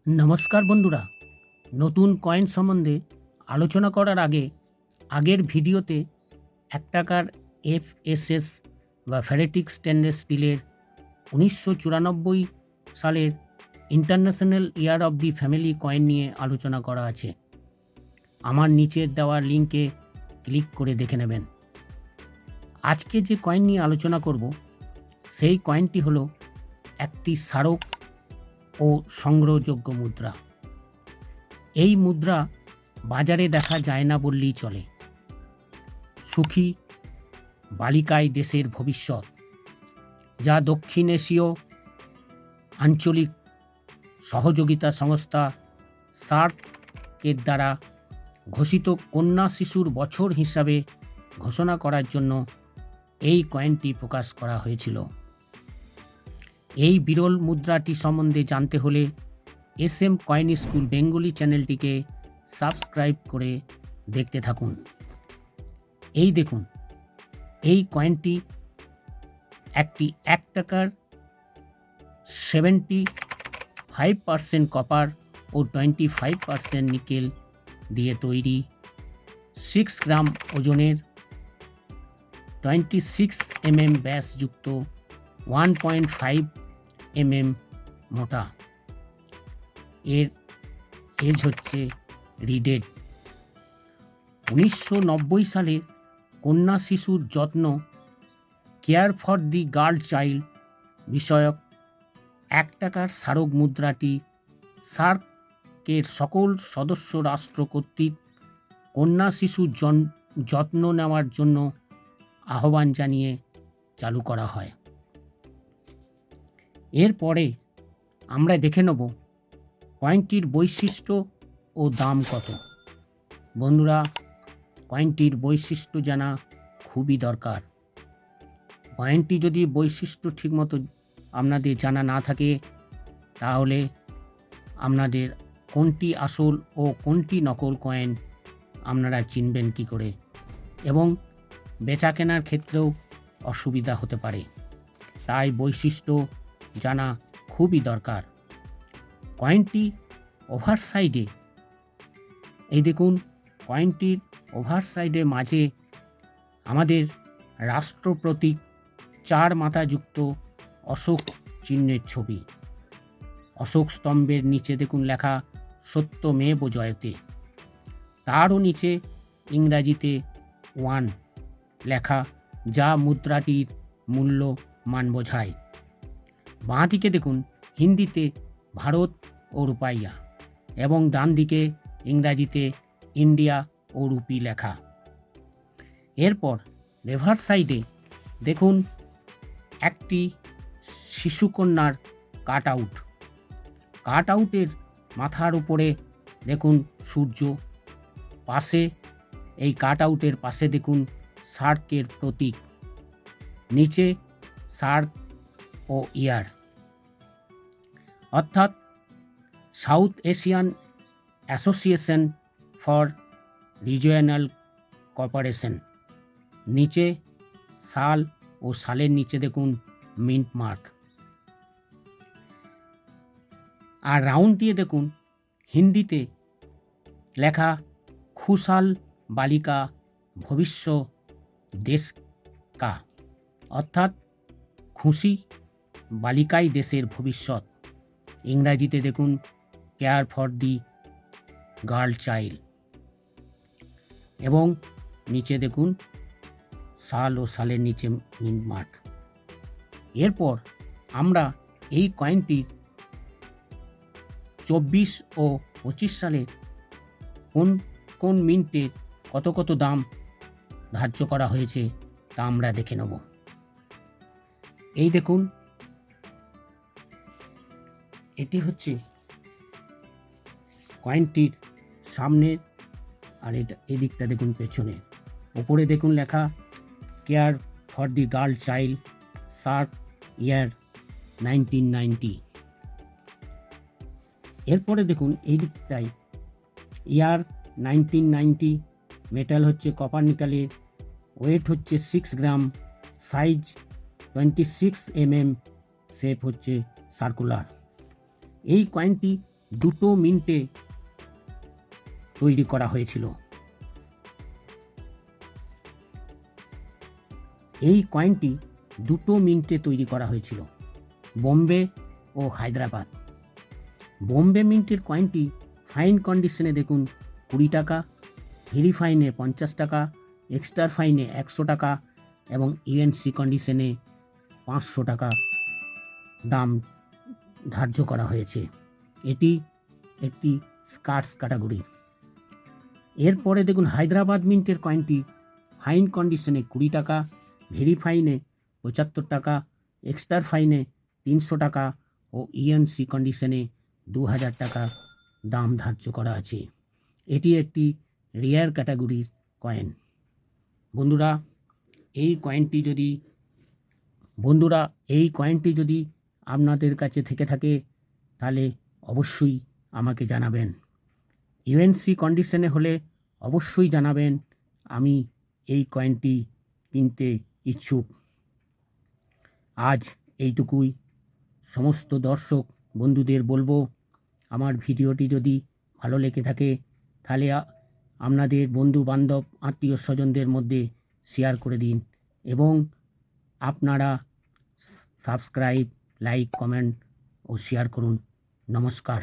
নমস্কার বন্ধুরা, নতুন কয়েন সম্বন্ধে আলোচনা করার আগে আগের ভিডিওতে ১ টাকার এফএসএস বা ফেরেটিক স্টেনলেস স্টিলের ১৯৯৪ সালের international year of the family coin নিয়ে আলোচনা করা আছে। আমার নিচের দেওয়া লিঙ্কে ক্লিক করে দেখে নেবেন। আজকে যে কয়েন নিয়ে আলোচনা করব সেই কয়েনটি হলো একটি স্মারক ও সংগ্রহযোগ্য মুদ্রা। এই মুদ্রা বাজারে দেখা যায় না বললেই চলে। সুখী বালিকায় দেশের ভবিষ্যৎ, যা দক্ষিণ এশীয় আঞ্চলিক সহযোগিতা সংস্থা সার্কের দ্বারা ঘোষিত কন্যা শিশুর বছর হিসাবে ঘোষণা করার জন্য এই কয়েনটি প্রকাশ করা হয়েছিল। এই বিরল মুদ্রাটি সম্বন্ধে জানতে হলে SM কয়েন স্কুল বেঙ্গলি চ্যানেলটিকে সাবস্ক্রাইব করে দেখতে থাকুন। এই দেখুন, এই কয়েনটি একটি ১ টাকার 75% কপার ও 25% নিকেল দিয়ে তৈরি, 6 গ্রাম ওজনের, 26 mm ব্যাসযুক্ত, 1.5 mm মোটা। এর এজ হচ্ছে রিডেড। ১৯৯০ সালে কন্যা শিশুর যত্ন, care for the girl child বিষয়ক ১ টাকার স্মারক মুদ্রাটি সার্কের সকল সদস্য রাষ্ট্র কর্তৃক কন্যা শিশুর যত্ন নেওয়ার জন্য আহ্বান জানিয়ে চালু করা হয়। এরপরে আমরা দেখে নেব কয়েনটির বৈশিষ্ট্য ও দাম কত। বন্ধুরা, কয়েনটির বৈশিষ্ট্য জানা খুবই দরকার। কয়েনটি যদি বৈশিষ্ট্য ঠিকমতো আপনাদের জানা না থাকে, তাহলে আপনাদের কোনটি আসল ও কোনটি নকল কয়েন আপনারা চিনবেন কী করে, এবং বেচা কেনার ক্ষেত্রেও অসুবিধা হতে পারে। তাই বৈশিষ্ট্য জানা খুবই দরকার। কয়েনটি ওভার সাইডে, এই দেখুন, কয়েনটির ওভার সাইডে মাঝে আমাদের রাষ্ট্র প্রতীক 4 মাথাযুক্ত অশোক চিহ্নের ছবি। অশোক স্তম্ভের নিচে দেখুন লেখা সত্যমেব জয়তে। তারও নিচে ইংরাজিতে 1 লেখা, যা মুদ্রাটির মূল্য মান বোঝায়। বাঁ দিকে দেখুন হিন্দিতে ভারত ও রুপাইয়া, এবং ডান দিকে ইংরাজিতে ইন্ডিয়া ও রুপি লেখা। এরপর লেভার সাইডে দেখুন একটি শিশুকন্যার কাট আউটের মাথার উপরে দেখুন সূর্য, পাশে এই কাট আউটের পাশে দেখুন সার্কের প্রতীক, নিচে সার্ক ও ইয়ার, অর্থাৎ south Asian association for regional cooperation. নিচে সাল ও সালের নিচে দেখুন মিন্ট মার্ক। আর রাউন্ড দিয়ে দেখুন হিন্দিতে লেখা খুশাল বালিকা ভবিষ্য দেশ কা, অর্থাৎ খুশি বালিকাই দেশের ভবিষ্যৎ। ইংরাজিতে দেখুন care for the girl child, এবং নিচে দেখুন সাল ও সালের নিচে মিন্ট মার্ক। এরপর আমরা এই কয়েনটির 24 ও 25 সালে কোন কোন মিন্টের কত কত দাম ধার্য করা হয়েছে তা আমরা দেখে নেব। এই দেখুন, এটি হচ্ছে কয়েনটির সামনের, আর এটা এদিকটা দেখুন পেছনে। ওপরে দেখুন লেখা care for the girl child, SAARC, year 1990। এরপরে দেখুন এই দিকটায় ইয়ার 1990, মেটাল হচ্ছে কপার নিকেলের, ওয়েট হচ্ছে 6 গ্রাম, সাইজ 26 mm, শেপ হচ্ছে সার্কুলার। এই কয়েনটি 2 মিনিটে তৈরি করা হয়েছিল। এই কয়েনটি 2 মিনিটে তৈরি করা হয়েছিল বোম্বে ও হায়দ্রাবাদ। বোম্বে মিন্টের কয়েনটি ফাইন কন্ডিশনে দেখুন 20 টাকা, ভেরি ফাইনে 50 টাকা, এক্সট্রা ফাইনে 100 টাকা এবং ইউএনসি কন্ডিশনে 500 টাকা দাম ধার্য করা হয়েছে। এটি একটি স্কার্স ক্যাটাগরি। এরপরে দেখুন হায়দ্রাবাদ মিন্টের কয়েনটি ফাইন কন্ডিশনে 20 টাকা, ভেরি ফাইনে 75 টাকা, এক্সট্রা ফাইনে 300 টাকা ও ইউএনসি কন্ডিশনে 2000 টাকা দাম ধার্য করা আছে। এটি একটি রেয়ার ক্যাটাগরির কয়েন। বন্ধুরা এই কয়েনটি যদি আপনাদের কাছে থেকে থাকে তাহলে অবশ্যই আমাকে জানাবেন। ইউএনসি কন্ডিশনে হলে অবশ্যই জানাবেন, আমি এই কয়েনটি কিনতে ইচ্ছুক। আজ এইটুকুই। সমস্ত দর্শক বন্ধুদের বলবো, আমার ভিডিওটি যদি ভালো লেগে থাকে তাহলে আপনাদের বন্ধু বান্ধব আত্মীয় স্বজনদের মধ্যে শেয়ার করে দিন এবং আপনারা সাবস্ক্রাইব, লাইক, কমেন্ট ও শেয়ার করুন। নমস্কার।